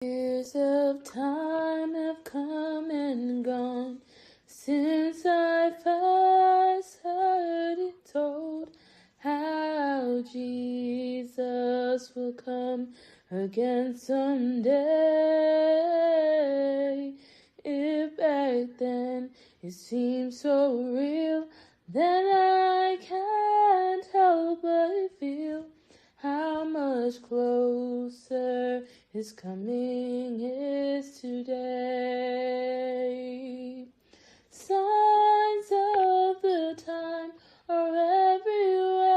Years of time have come and gone since I first heard it told how Jesus will come again someday. If back then it seemed so real, then I can't help but feel how much closer His coming is today. Signs of the time are everywhere,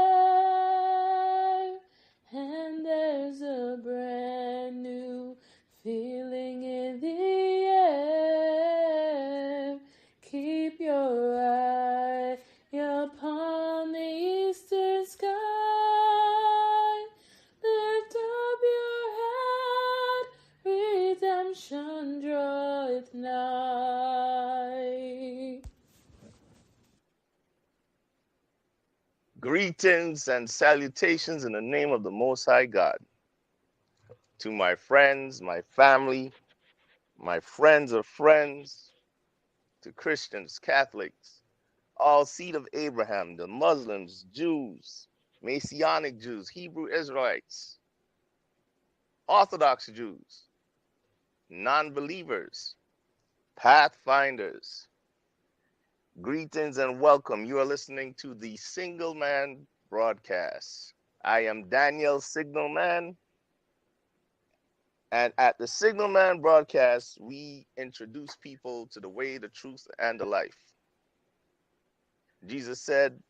and there's a brand new feeling in the air. Keep your eye upon the eastern sky. Lift up your head, redemption draweth nigh. Greetings and salutations in the name of the Most High God. To my friends, my family, my friends of friends, to Christians, Catholics, all seed of Abraham, the Muslims, Jews, Messianic Jews, Hebrew Israelites, Orthodox Jews, non-believers, pathfinders. Greetings and welcome. You are listening to the Signalman broadcast. I am Daniel Signalman, and at the Signalman broadcast, we introduce people to the way, the truth, and the life. Jesus said,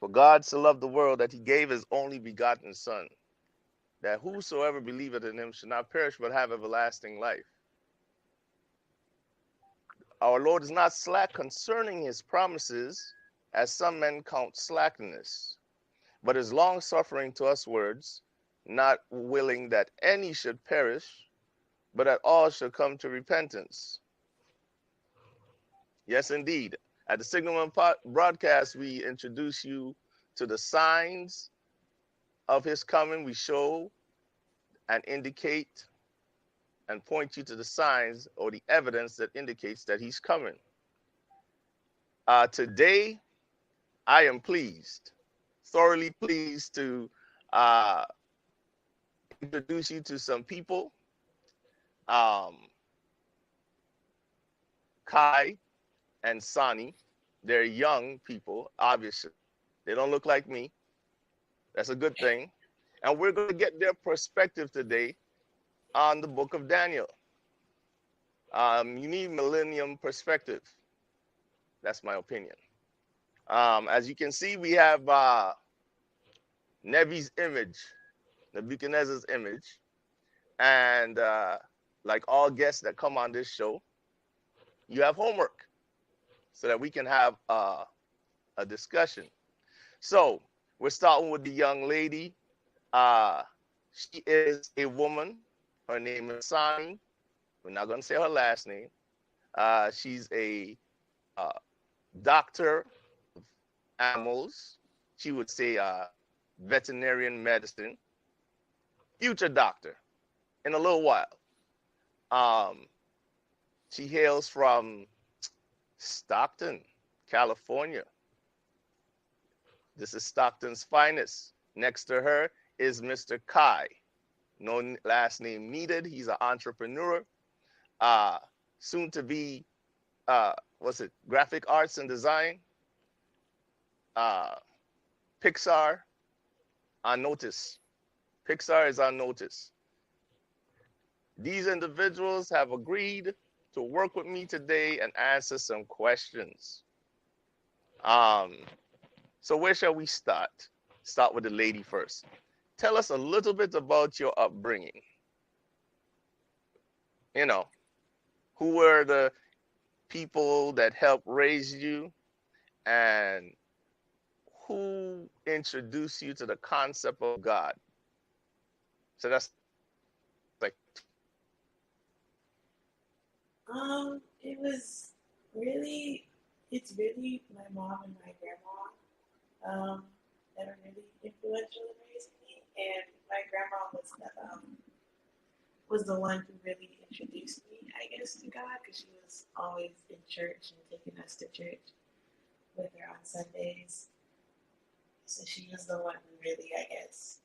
"For God so loved the world that he gave his only begotten Son, that whosoever believeth in him should not perish but have everlasting life." Our Lord is not slack concerning his promises, as some men count slackness, but is long-suffering to us words, not willing that any should perish, but that all should come to repentance. Yes, indeed. At the Signalman broadcast, we introduce you to the signs of his coming. We show and indicate and point you to the signs or the evidence that indicates that he's coming. Today, I am pleased, thoroughly pleased to introduce you to some people. Khai and Sani, they're young people, obviously. They don't look like me. That's a good thing. And we're going to get their perspective today on the book of Daniel. You need millennium perspective. That's my opinion. As you can see, we have Nevi's image, Nebuchadnezzar's image. And like all guests that come on this show, you have homework so that we can have a discussion. So we're starting with the young lady. She is a woman. Her name is Sani. We're not going to say her last name. She's a doctor of animals. She would say veterinarian medicine. Future doctor in a little while. She hails from Stockton, California. This is Stockton's finest. Next to her is Mr. Khai. No last name needed. He's an entrepreneur. Soon to be, graphic arts and design. Pixar on notice. Pixar is on notice. These individuals have agreed to work with me today and answer some questions. So where shall we start? Start with the lady first. Tell us a little bit about your upbringing. You know, who were the people that helped raise you, and who introduced you to the concept of God? So that's like. It's really my mom and my grandma that are really influential in raising me, and my grandma was the one who really introduced me, I guess, to God because she was always in church and taking us to church with her on Sundays. So she was the one who really, I guess,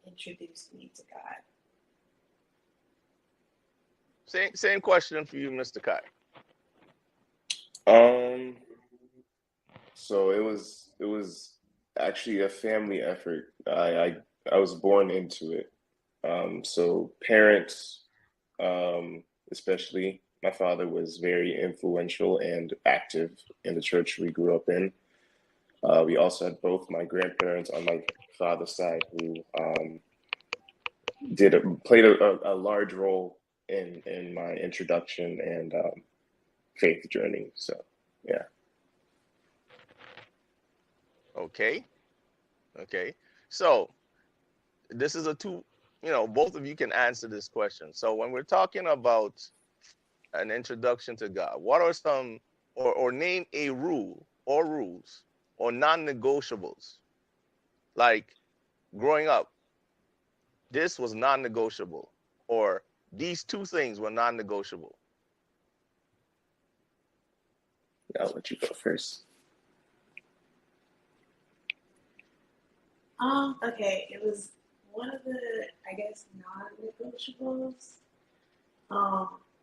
introduced me to God. Same question for you, Mr. Khai. So it was actually a family effort. I was born into it. So parents, especially my father, was very influential and active in the church we grew up in. We also had both my grandparents on my father's side who played a large role in my introduction and faith journey. So yeah. Okay. So this is both of you can answer this question. So when we're talking about an introduction to God, what are some, or name a rule or rules or non-negotiables? Like growing up, this was non-negotiable, or these two things were non-negotiable. I'll let you go first. Okay, it was one of the, I guess, non-negotiables.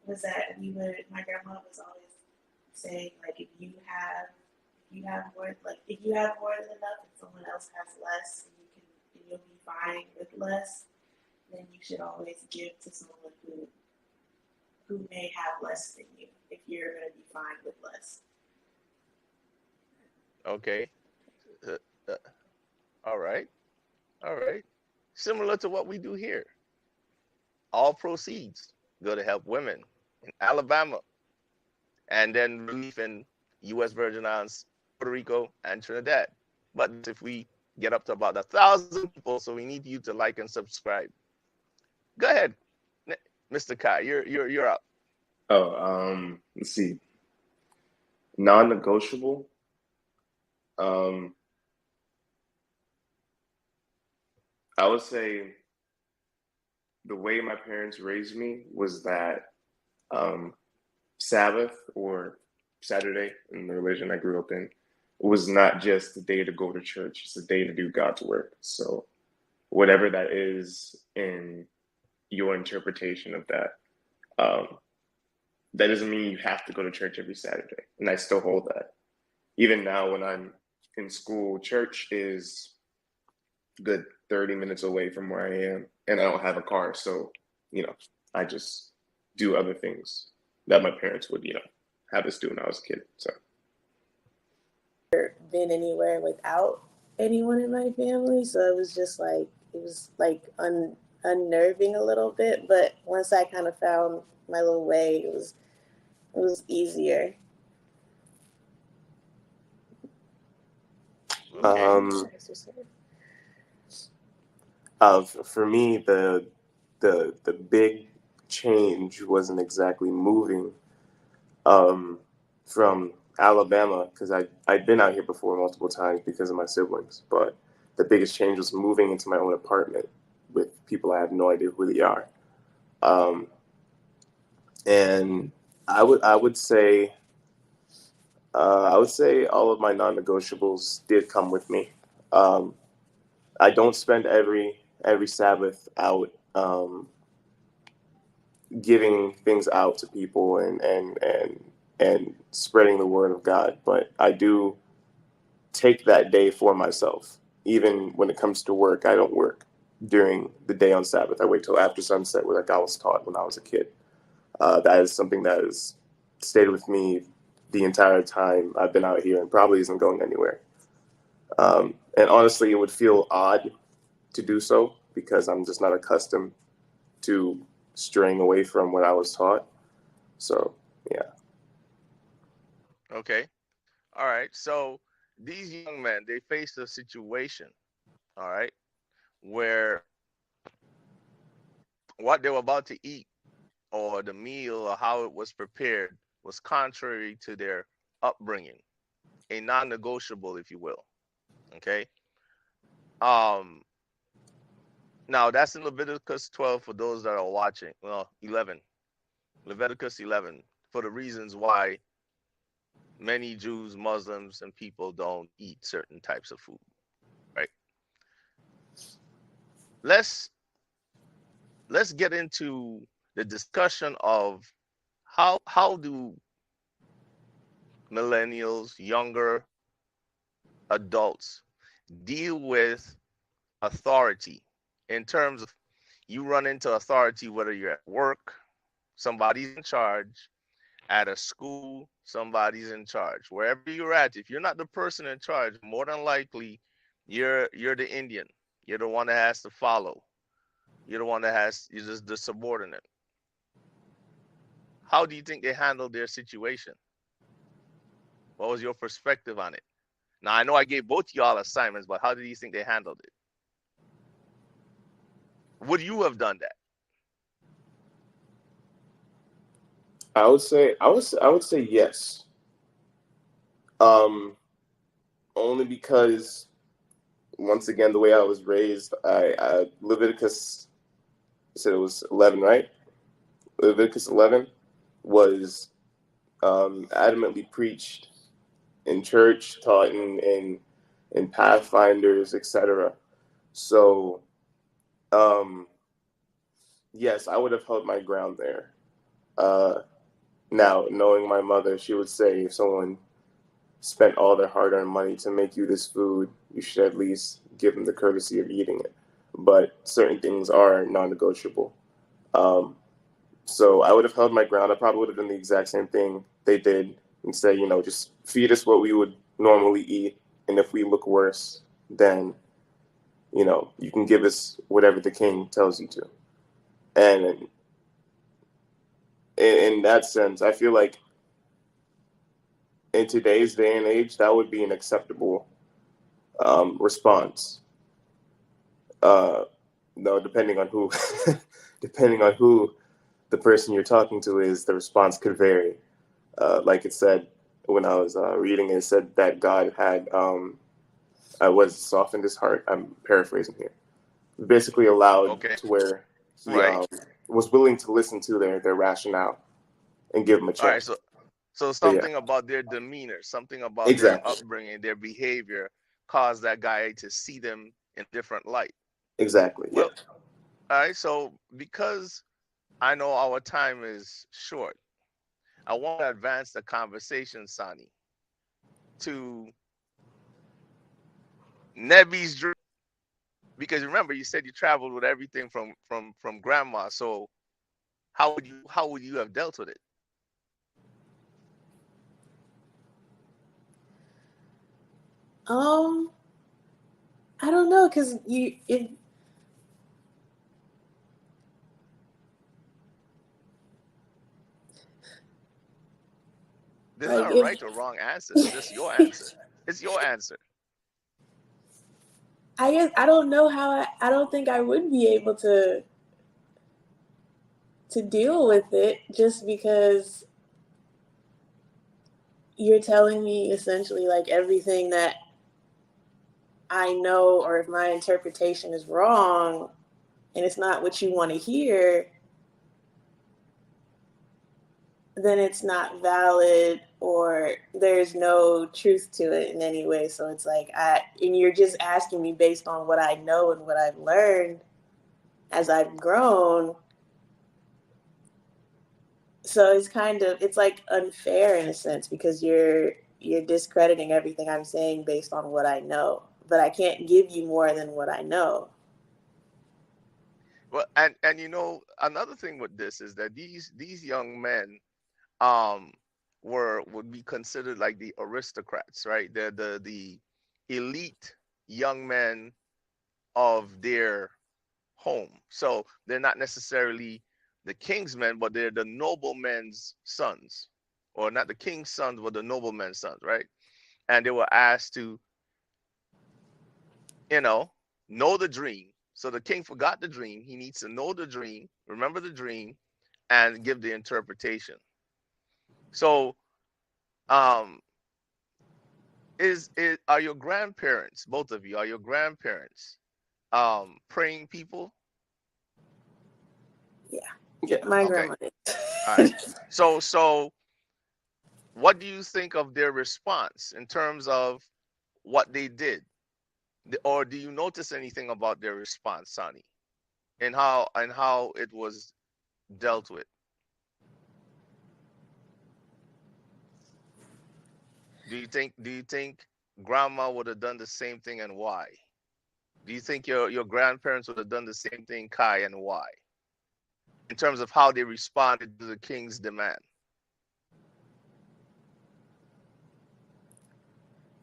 Was that my grandma was always saying, like, if you have more, like, if you have more than enough and someone else has less, and you'll be fine with less, then you should always give to someone who may have less than you if you're going to be fine with less. Okay. Uh, uh, all right. Similar to what we do here. All proceeds go to help women in Alabama, and then relief in U.S. Virgin Islands, Puerto Rico, and Trinidad. But if we get up to about 1,000 people, so we need you to like and subscribe. Go ahead, Mr. Khai. You're up. Let's see. Non-negotiable. I would say the way my parents raised me was that Sabbath or Saturday in the religion I grew up in was not just the day to go to church, it's a day to do God's work. So whatever that is in your interpretation of that, that doesn't mean you have to go to church every Saturday. And I still hold that. Even now when I'm in school, church is a good 30 minutes away from where I am, and I don't have a car. So, I just do other things that my parents would, have us do when I was a kid. So Been anywhere without anyone in my family, so it was like unnerving a little bit. But once I kind of found my little way, it was easier. Okay. For me, the big change wasn't exactly moving from Alabama, because I'd been out here before multiple times because of my siblings, but the biggest change was moving into my own apartment with people I have no idea who they are. And I would say all of my non-negotiables did come with me. I don't spend every Sabbath out giving things out to people and spreading the word of God, but I do take that day for myself. Even when it comes to work, I don't work during the day on Sabbath. I wait till after sunset, like I was taught when I was a kid. That is something that has stayed with me the entire time I've been out here and probably isn't going anywhere. And honestly, it would feel odd to do so because I'm just not accustomed to straying away from what I was taught. So, yeah. Okay. All right. So these young men, they faced a situation, all right, where what they were about to eat or the meal or how it was prepared was contrary to their upbringing, a non-negotiable, if you will. Okay. Um, Now that's in Leviticus 12 for those that are watching. Well, 11. Leviticus 11 for the reasons why many Jews, Muslims, and people don't eat certain types of food, right? Let's let's get into the discussion of how do millennials, younger adults deal with authority in terms of you run into authority whether you're at work, somebody's in charge, at a school, somebody's in charge. Wherever you're at, if you're not the person in charge, more than likely you're the Indian. You're the one that has to follow. You're the one that you're just the subordinate. How do you think they handled their situation? What was your perspective on it? Now I know I gave both y'all assignments, but how do you think they handled it? Would you have done that? I would say yes. Um, Only because once again the way I was raised, I Leviticus said it was 11, right? Leviticus 11 was adamantly preached in church, taught in pathfinders, etc. So yes, I would have held my ground there. Uh, Now, knowing my mother, she would say if someone spent all their hard-earned money to make you this food, you should at least give them the courtesy of eating it. But certain things are non-negotiable. Um, so I would have held my ground. I probably would have done the exact same thing they did and say, just feed us what we would normally eat, and if we look worse, then you can give us whatever the king tells you to. And in that sense, I feel like in today's day and age, that would be an acceptable response. Uh, no, depending on who, depending on who the person you're talking to is, the response could vary. Like it said when I was reading it, said that God had was softened his heart. I'm paraphrasing here. Basically, allowed Okay, to where he right. was willing to listen to their rationale and give them a All right. chance. So So yeah, something about their demeanor, something about their exactly, upbringing, their behavior caused that guy to see them in a different light. exactly, yeah. Well, all right. So because I know our time is short, I want to advance the conversation, Sani, to Nebi's dream. Because remember, you said you traveled with everything from grandma. So how would you have dealt with it? Um, I don't know, cause it There's like not a if right or wrong answer. It's just your answer. It's your answer. I guess I don't know how I don't think I would be able to deal with it just because you're telling me essentially like everything that I know, or if my interpretation is wrong and it's not what you want to hear, then it's not valid or there's no truth to it in any way. So it's like and you're just asking me based on what I know and what I've learned as I've grown. So it's like unfair in a sense because you're discrediting everything I'm saying based on what I know. But I can't give you more than what I know. Well, and another thing with this is that these young men um would be considered like the aristocrats, right? They're the elite young men of their home. So they're not necessarily the king's men, but they're the noblemen's sons, or not the king's sons, but the noblemen's sons, right? And they were asked to, you know the dream. So the king forgot the dream. He needs to know the dream, remember the dream, and give the interpretation. So, um, are your grandparents, both of you, are your grandparents, praying people? Yeah, my Okay. grandma did. All right. So what do you think of their response in terms of what they did? Or do you notice anything about their response, Sani? And how it was dealt with? Do you think grandma would have done the same thing, and why? Do you think your grandparents would have done the same thing, Kai, and why? In terms of how they responded to the king's demand.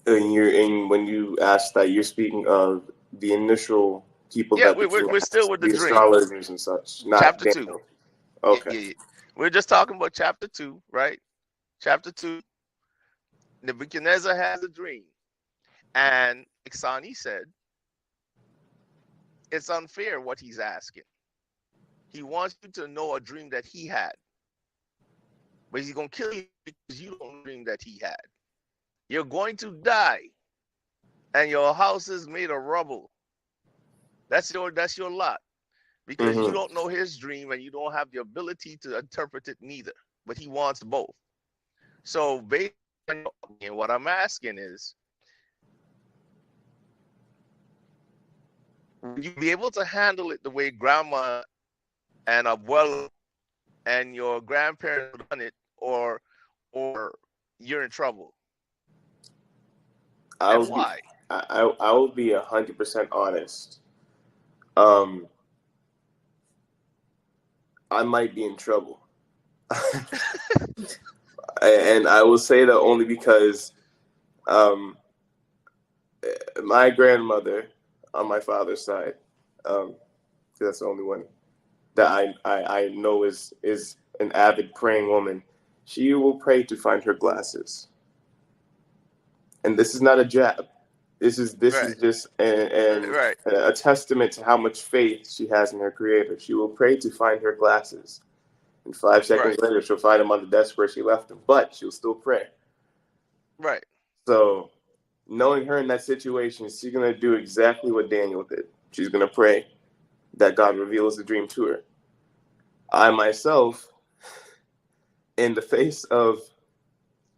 And when you ask that, you're speaking of the initial people Yeah, that the we're, king we're still asked, with the the dream. astrologers and such, not Chapter 2. Daniel. Yeah, Okay. yeah, yeah. We're just talking about chapter 2, right? Chapter 2, Nebuchadnezzar has a dream. And Iksani said, it's unfair what he's asking. He wants you to know a dream that he had, but he's going to kill you because you don't dream that he had. You're going to die, and your house is made of rubble. That's your lot, because you Mm-hmm. don't know his dream and you don't have the ability to interpret it neither. But he wants both. So based on what I'm asking is, will you be able to handle it the way grandma and abuela and your grandparents have done it, or you're in trouble? I'll And be why? I will be 100% honest. Um, I might be in trouble, and I will say that only because um, my grandmother on my father's side, 'cause that's the only one that I know is an avid praying woman. She will pray to find her glasses, and this is not a jab. This is Right, just right, a testament to how much faith she has in her Creator. She will pray to find her glasses, and 5 seconds right, later, she'll find them on the desk where she left them. But she'll still pray. right. So, knowing her in that situation, she's gonna do exactly what Daniel did. She's gonna pray that God reveals the dream to her. I myself, in the face of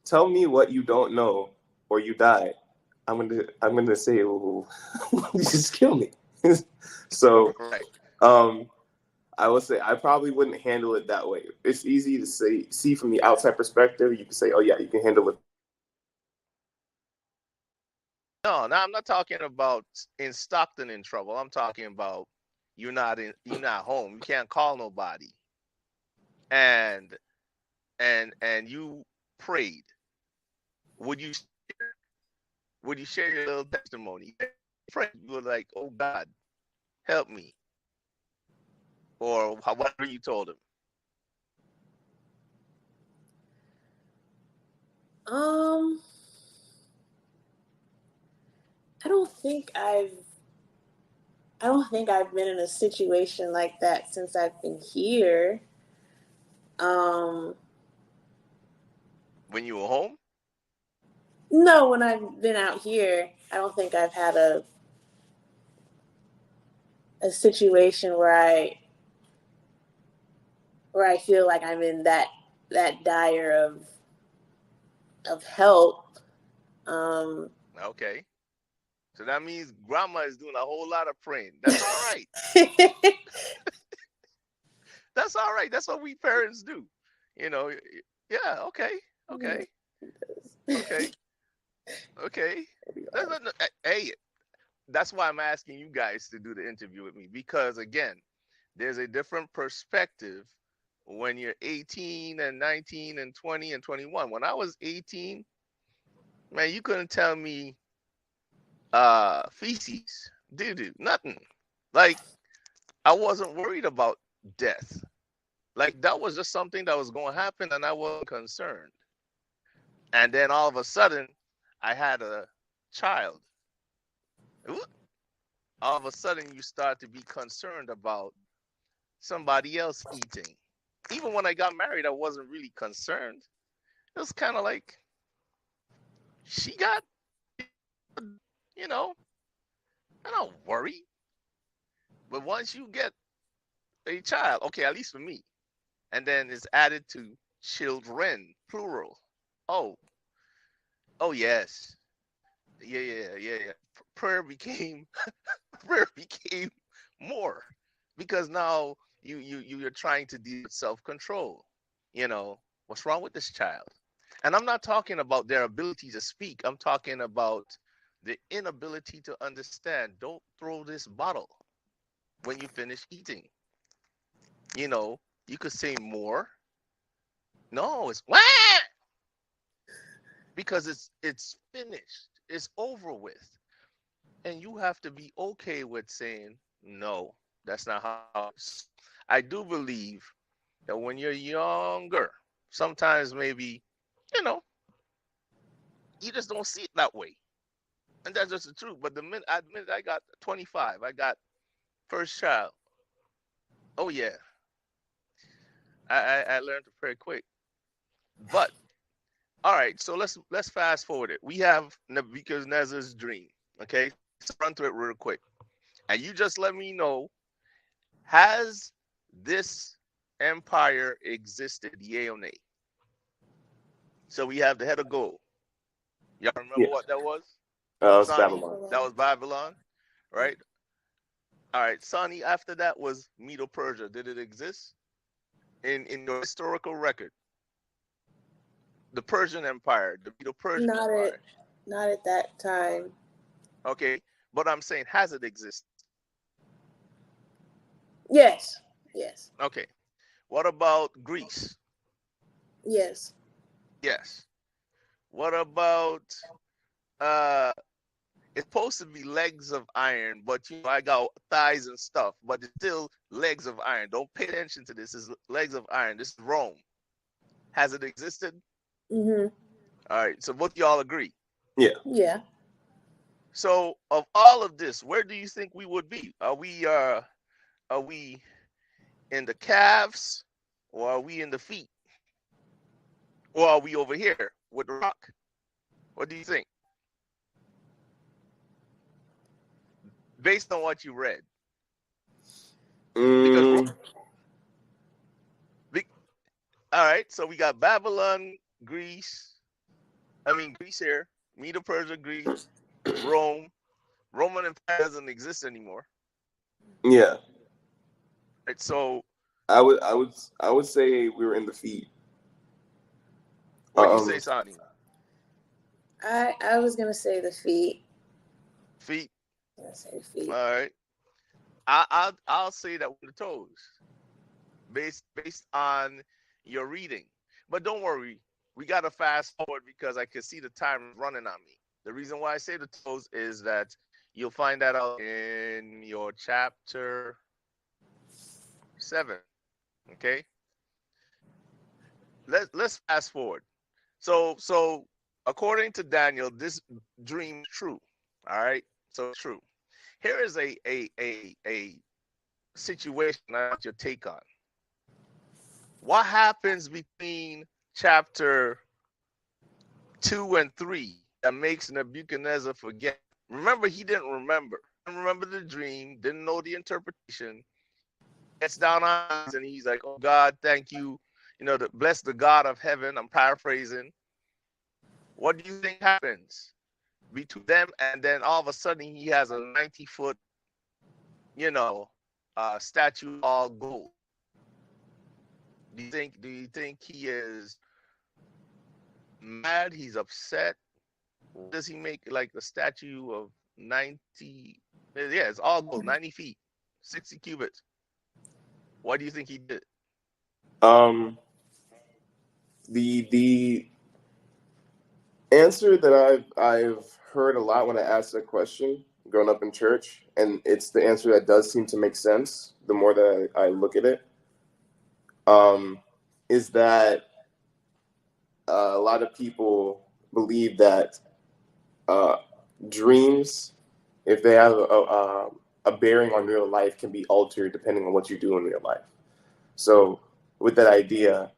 tell me what you don't know or you die, I'm gonna say, oh, just kill me. So Right. um, I would say I probably wouldn't handle it that way. It's easy to see from the outside perspective. You can say, oh yeah, you can handle it. No, I'm not talking about in Stockton in trouble. I'm talking about you're not home. You can't call nobody. And and you prayed. Would you share your little testimony? Pray. You were like, oh God, help me, or whatever you told him. Um, I don't think I've been in a situation like that since I've been here. Um, When you were home? no, when I've been out here, I don't think I've had a situation where I feel like I'm in that dire of help. Um, Okay. So that means grandma is doing a whole lot of praying. That's all right. That's all right. That's what we parents do. You know, yeah, okay. Okay. Okay. Okay. Hey, that's why I'm asking you guys to do the interview with me, because again, there's a different perspective when you're 18 and 19 and 20 and 21. When I was 18, man, you couldn't tell me feces, doo-doo, nothing. Like, I wasn't worried about death. Like, that was just something that was going to happen and I wasn't concerned. And then all of a sudden, I had a child. All of a sudden, you start to be concerned about somebody else eating. Even when I got married, I wasn't really concerned. It was kind of like, she got, you know, I don't worry. But once you get a child, okay, at least for me, and then it's added to children, plural. Oh, oh yes, yeah. Prayer became prayer became more because now you're trying to deal with self-control. What's wrong with this child? And I'm not talking about their ability to speak. I'm talking about the inability to understand. Don't throw this bottle when you finish eating. You could say more. No, it's wah! Because it's finished. It's over with. And you have to be okay with saying, no, that's not how it's. I do believe that when you're younger, sometimes maybe, you know, you just don't see it that way. And that's just the truth. But the minute I got 25, I got first child. Oh yeah, I learned to pray quick. But all right, so let's fast forward it. We have Nebuchadnezzar's dream. Okay, let's run through it real quick, and you just let me know: has this empire existed? Yay or nay? So we have the head of gold. Y'all remember what that was? It's Sani? Babylon. That was Babylon, right? All right, Sani. After that was Medo-Persia. Did it exist in your historical record? The Persian Empire, the Medo-Persian Empire. Not at that time. Okay, but I'm saying, has it existed? Yes. Okay. What about Greece? Yes. Yes. What about it's supposed to be legs of iron, but I got thighs and stuff, but it's still legs of iron. Don't pay attention to this. It's legs of iron. This is Rome. Has it existed? Mhm. All right. So both y'all agree. Yeah. So of all of this, where do you think we would be? Are we in the calves, or are we in the feet? Or are we over here with the rock? What do you think? Based on what you read. Because all right, so we got Babylon, Greece here, Medo-Persia, Greece, Rome. Roman Empire doesn't exist anymore. Yeah. Right, so I would say we were in the feet. what do you say, Sani? I was gonna say the feet. Feet. I say feet. All right. I'll say that with the toes, based on your reading. But don't worry, we gotta fast forward because I can see the time running on me. The reason why I say the toes is that you'll find that out in your chapter 7. Okay. Let's fast forward. So according to Daniel, this dream is true. All right. So it's true. Here is a situation I want your take on. What happens between chapter 2 and 3 that makes Nebuchadnezzar forget? Remember, he didn't remember the dream, didn't know the interpretation. Gets down on and he's like, "Oh God, thank you. Bless the God of heaven." I'm paraphrasing. What do you think happens between them? And then all of a sudden, he has a 90-foot, statue all gold. Do you think he is mad? He's upset? Does he make like a statue of 90? Yeah, it's all gold, 90 feet, 60 cubits. What do you think he did? The answer that I've heard a lot when I ask that question growing up in church, and it's the answer that does seem to make sense the more that I look at it, is that a lot of people believe that dreams, if they have a bearing on real life, can be altered depending on what you do in real life. So with that idea,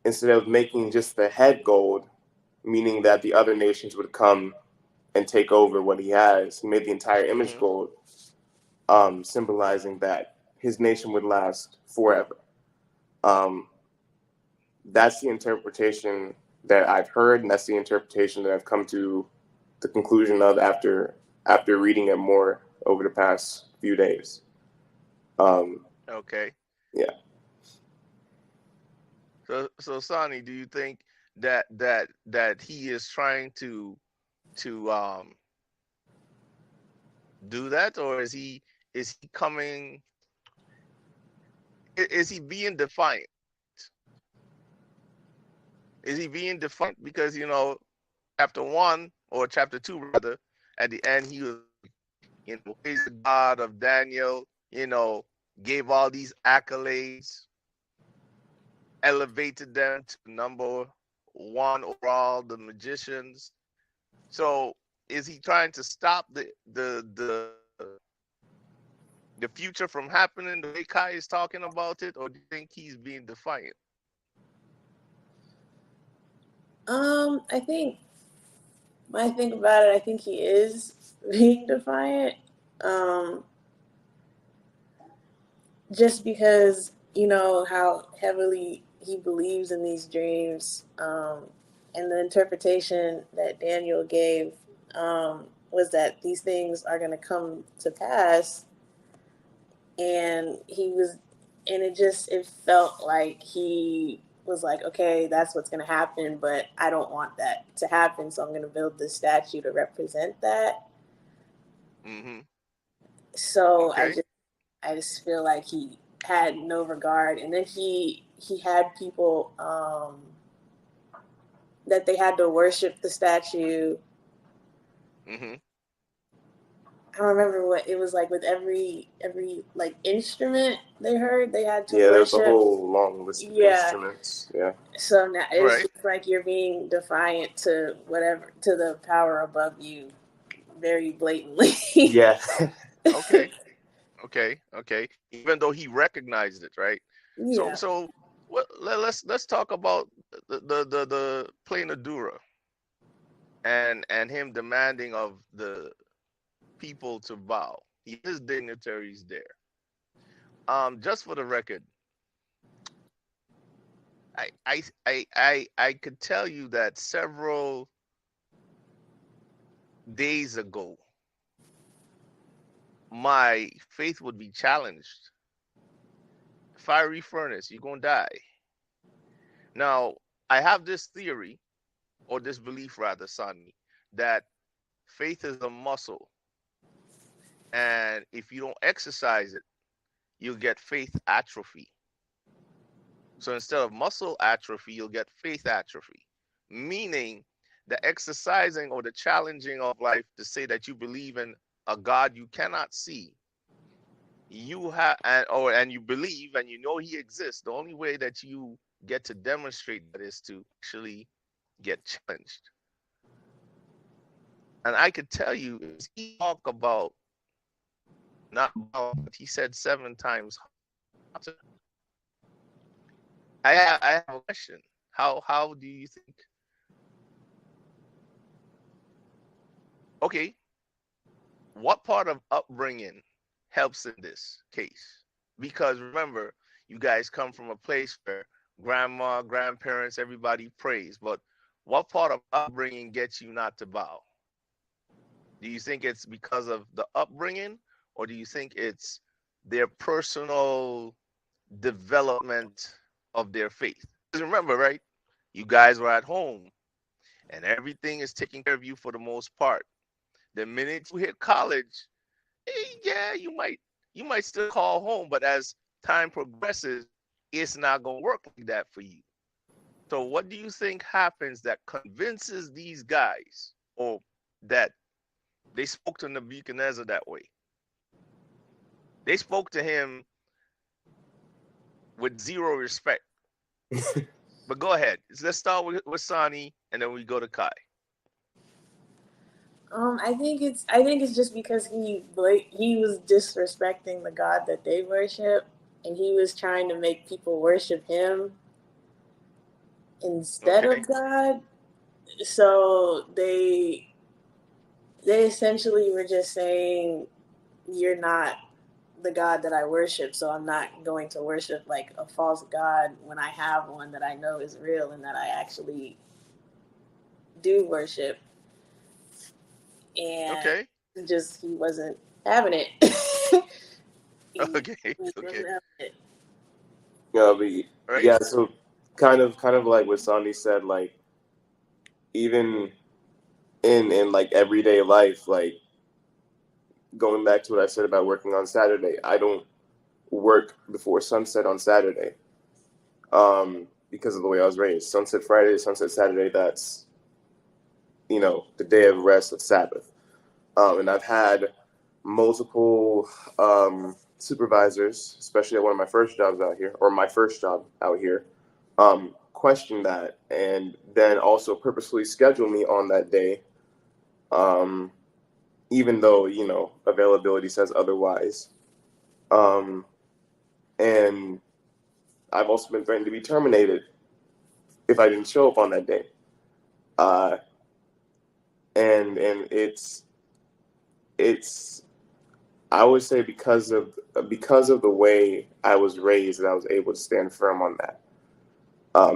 instead of making just the head gold, meaning that the other nations would come and take over what he has, he made the entire image gold. symbolizing that his nation would last forever. Um, that's the interpretation that I've heard, and that's the interpretation that I've come to the conclusion of after reading it more over the past few days. Okay. Yeah. So Sani, do you think that he is trying to do that, or is he coming? Is he being defiant? Is he being defiant because chapter 1 or chapter 2 rather, at the end he was praise the God of Daniel, gave all these accolades, elevated them to number 1 overall, the magicians. So is he trying to stop the future from happening the way Khai is talking about it, or do you think he's being defiant? I think when I think about it, I think he is being defiant. Just because how heavily he believes in these dreams, and the interpretation that Daniel gave was that these things are going to come to pass, and it felt like he was like, okay, that's what's going to happen, but I don't want that to happen, so I'm going to build this statue to represent that. Mm-hmm. So Okay. I just feel like he had no regard, and then he had people that they had to worship the statue. Mm-hmm. I don't remember what it was like with every like instrument they heard they had to Yeah, worship. there's a whole long list of instruments. Yeah. So now it's Right. just like you're being defiant to the power above you, very blatantly. Yeah. Okay. Okay. Even though he recognized it, right? Yeah. So let's talk about the plain Adura and him demanding of the people to bow. He has dignitaries there. Just for the record, I could tell you that several days ago, my faith would be challenged. Fiery furnace, you're gonna die. Now, I have this theory, or this belief rather, Sani, that faith is a muscle. And if you don't exercise it, you'll get faith atrophy. So instead of muscle atrophy, you'll get faith atrophy, meaning the exercising or the challenging of life to say that you believe in a God you cannot see, you have and you believe and you know he exists. The only way that you get to demonstrate that is to actually get challenged. And I could tell you, is he talk about not about, but he said 7 times. I have a question. How do you think? Okay, what part of upbringing helps in this case? Because remember, you guys come from a place where grandma, grandparents, everybody prays. But what part of upbringing gets you not to bow? Do you think it's because of the upbringing, or do you think it's their personal development of their faith? Because remember, right? You guys were at home and everything is taking care of you for the most part. The minute you hit college, yeah, you might still call home, but as time progresses, it's not gonna work like that for you. So what do you think happens that convinces these guys, or that they spoke to Nebuchadnezzar that way? They spoke to him with zero respect. But go ahead. Let's start with Sani, and then we go to Khai. I think it's just because he was disrespecting the God that they worship, and he was trying to make people worship him instead Okay. of God. So they essentially were just saying, you're not the God that I worship, so I'm not going to worship like a false God when I have one that I know is real and that I actually do worship. And Okay. just he wasn't having it. He Okay. Okay. wasn't having it. Right. Yeah, so kind of like what Sandy said, like even in like everyday life, like going back to what I said about working on Saturday, I don't work before sunset on Saturday, because of the way I was raised. Sunset Friday, sunset Saturday, that's, the day of rest of Sabbath. And I've had multiple supervisors, especially at one of my first jobs out here, or my first job out here, question that, and then also purposefully schedule me on that day, even though availability says otherwise. And I've also been threatened to be terminated if I didn't show up on that day. And it's I would say because of the way I was raised, that I was able to stand firm on that.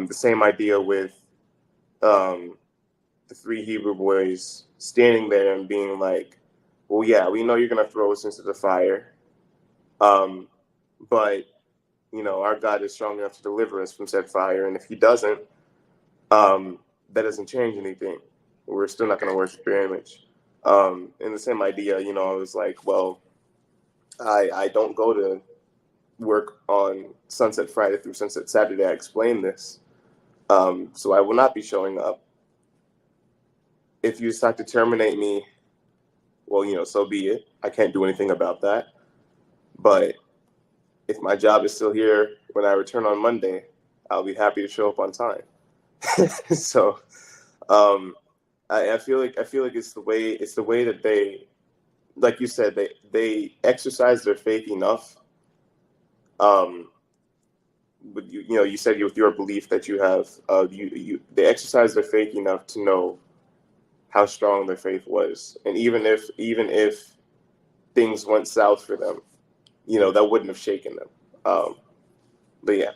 The same idea with the three Hebrew boys standing there and being like, "Well, yeah, we know you're gonna throw us into the fire, but our God is strong enough to deliver us from said fire, and if He doesn't, that doesn't change anything. We're still not gonna worship your image." And the same idea, I was like, well, I don't go to work on Sunset Friday through Sunset Saturday. I explained this. So I will not be showing up. If you decide to terminate me, well, so be it. I can't do anything about that. But if my job is still here when I return on Monday, I'll be happy to show up on time. So I feel like it's the way that they, like you said, they exercise their faith enough. But you said with your belief that you have, they exercise their faith enough to know how strong their faith was, and even if things went south for them, that wouldn't have shaken them. But yeah.